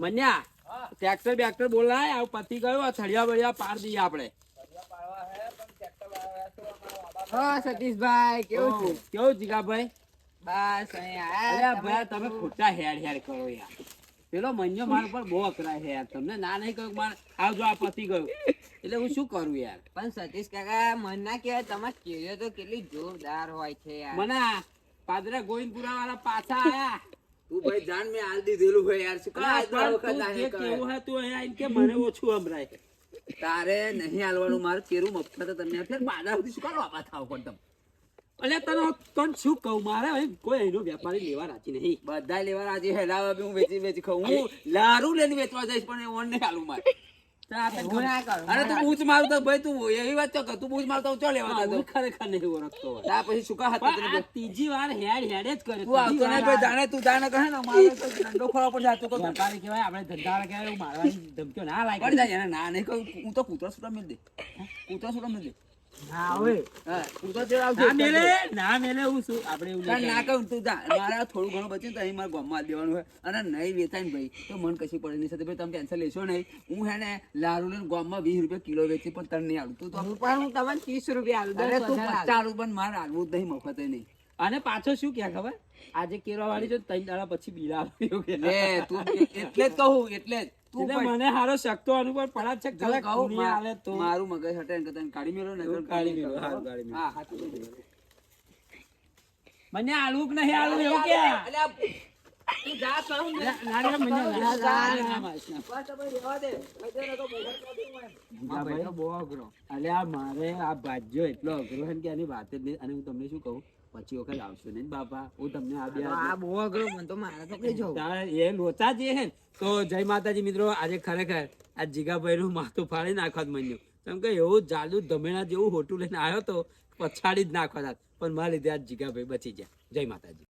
મન્યા tractor બેક્ટર બોલાય આવ પતિ ગયો થળિયા બળિયા પાર દઈએ આપણે. હા સતીશભાઈ કેવું છે? કેવું જીગાભાઈ? બસ અહીંયા અલ્યા ભાઈ તમે ખોટા હેડ હેડ કરો યાર. પેલો મન્યો માર પર બહુ અકરાય છે યાર. તમને ના નહીં કહું માર આવજો આ પતિ ગયો એટલે હું શું કરું યાર. પણ સતીશ કાકા મન ના કહેવાય, તમારે કેરીઓ તો કેટલી જોરદાર હોય છે યાર. મને પાદરા ગોવિંદપુરા વાળા પાછા આયા. તું ભાઈ જાણ મેં હાલ દીધેલું હોય યાર. શું અલા, કાં આટલા પણ વખત તું જે આહે કેવું હોય તું અહીંયા આઈને કે મને ઓછું સંભળાય. તારે નહીં હાલવાનું. મારે કેરું મફત તમને ફેર બાદા સુધી શું કામ વાપા થાવ પણ તમે અલ્યા તને શું કહું મારે હવે કોઈ અહીંનો વેપારી લેવા રાજી નહીં. બધા લેવા રાજી હેલાવા બી હું વેચી ખાઉં. હું લારું લઈને વેચવા જઈશ પણ એ ઓન નહીં હાલું મારે. હું ના કરું. અરે તું બૂચ મારું તો ભાઈ તું એવી વાત તો કર. તું બૂચ મારતો ચો લેવા હું જતો. ખરેખર નહીં ઓળખતો હોય. ત્યાર પછી શું કા હતા પણ તને આ ત્રીજી વાર હેડ હેડ જ કરે. તું આવતો નહીં ભાઈ જાણે તું જાણે કહે ને મારે તો ધંધો ખોળો પણ જાતું તો વેપારી કહેવાય આપણે ધંધાવાળા કહેવાય એવું મારવાની ધમકીઓ ના લાગે. પડી જાય એને ના નહીં કહું. હું તો કૂતરા સુટા મિલ દે. કૂતરા સુટા મિલ દે. ના હોય. હા કૂતરા જેવા આવશે. ના મેલે ના મેલે હું શું આપણે એવું તાર નહીં ના કહેવાય. કહું તું જા. મારે આ થોડું ઘણું બચ્યું તો અહીં મારા ગામમાં આલી દેવાનું હોય અને નહીં વેચાય ને ભાઈ તો મન કશી પડે નહીં સાથે ભાઈ તમે ટેન્શન લેશો નહીં. હું હે ને લારું લઈને ગામમાં 20 રૂપિયા કિલો વેચી પણ તને નહીં આલું. તું તો હું પણ હું તમને 30 રૂપિયા આલું. અરે તું 10,000 આલું. 50 રૂપિયા મારે આલવું જ નહીં મફત નહીં. અને પાછો શું ક્યાં ખબર આજે કેરવા વાળી જો 3 દાડા પછી બિલ આવ્યું કે લે તું એટલે જ કહું એટલે જ તું એટલે ભાઈ મને હારો શકતો અનુભવ પડા છે જો કલાક કહું નહીં આલે તો મારું મગજ હટે ને તને કાઢી મેલો ને કાઢી મેલો, હારું કાઢી મેલો. હા હાચું કીધું. મને આલુ કે નહીં આલુ એવું કે અલ્યા, તું જા કહું ને. ના રે મને ના ના બસ તો ભાઈ રહેવા દે. ભાઈ ને તો મોબાઈલ કાઢી મેં. આ ભાઈ તો બહુ અઘરો. અલ્યા મારે આ ભાજ્યો એટલો અઘરો છે ને કે આની વાત જ નહીં. અને હું તમને શું કહું પછી વખત આવશો નહીં ને બાપા. હું તમને આ બે આ બહુ અઘરો મને તો મારે તો કઈ જવું. તારે એ લોચા જે હે ને, તો જય માતાજી મિત્રો. આજે ખરેખર આ જીગાભાઈ નું માથું ફાડી નાખવા મન્યું. કેમ કે એવું જાદુ ધમેણા જેવું હોટું લઈને આવ્યો તો પછાડી જ નાખવા. પણ મારા લીધે આ જીગાભાઈ બચી ગયા. જય માતાજી.